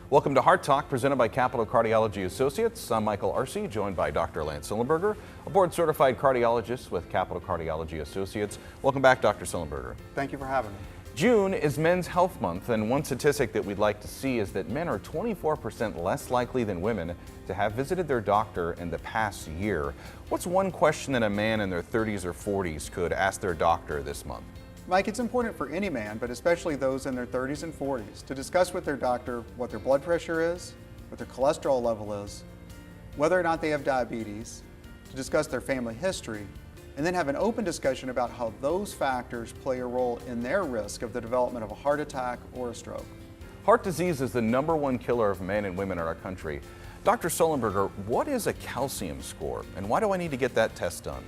Welcome to HeartTalk, presented by Cardiology Associates. I'm Michael Arce, joined by Dr. Lance Sillenberger, a board-certified cardiologist with Cardiology Associates. Welcome back, Dr. Sillenberger. Thank you for having me. June is Men's Health Month, and one statistic that we'd like to see is that men are 24% less likely than women to have visited their doctor in the past year. What's one question that a man in their 30s or 40s could ask their doctor this month? Mike, it's important for any man, but especially those in their 30s and 40s, to discuss with their doctor what their blood pressure is, what their cholesterol level is, whether or not they have diabetes, to discuss their family history, and then have an open discussion about how those factors play a role in their risk of the development of a heart attack or a stroke. Heart disease is the #1 killer of men and women in our country. Dr. Sillenberger, what is a calcium score, and why do I need to get that test done?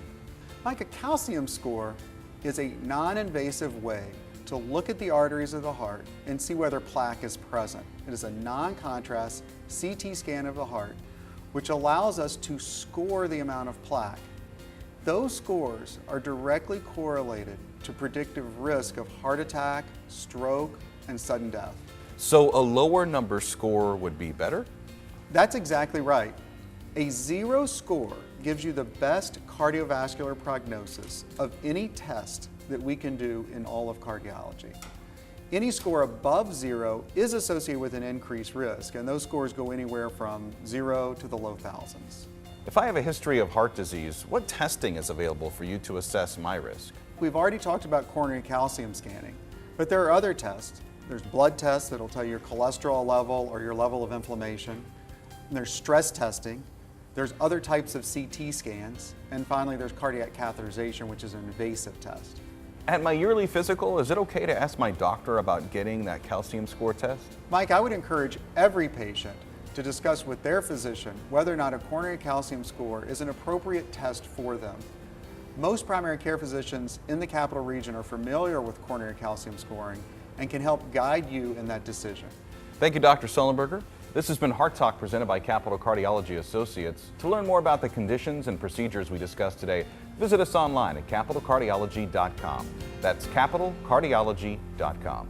Mike, a calcium score is a non-invasive way to look at the arteries of the heart and see whether plaque is present. It is a non-contrast CT scan of the heart, which allows us to score the amount of plaque. Those scores are directly correlated to predictive risk of heart attack, stroke, and sudden death. So a lower number score would be better? That's exactly right. A 0 score gives you the best cardiovascular prognosis of any test that we can do in all of cardiology. Any score above 0 is associated with an increased risk, and those scores go anywhere from 0 to the low thousands. If I have a history of heart disease, what testing is available for you to assess my risk? We've already talked about coronary calcium scanning, but there are other tests. There's blood tests that'll tell you your cholesterol level or your level of inflammation. And there's stress testing. There's other types of CT scans. And finally, there's cardiac catheterization, which is an invasive test. At my yearly physical, is it okay to ask my doctor about getting that calcium score test? Mike, I would encourage every patient to discuss with their physician whether or not a coronary calcium score is an appropriate test for them. Most primary care physicians in the capital region are familiar with coronary calcium scoring and can help guide you in that decision. Thank you, Dr. Sillenberger. This has been HeartTalk, presented by Cardiology Associates. To learn more about the conditions and procedures we discussed today, visit us online at capitalcardiology.com. That's capitalcardiology.com.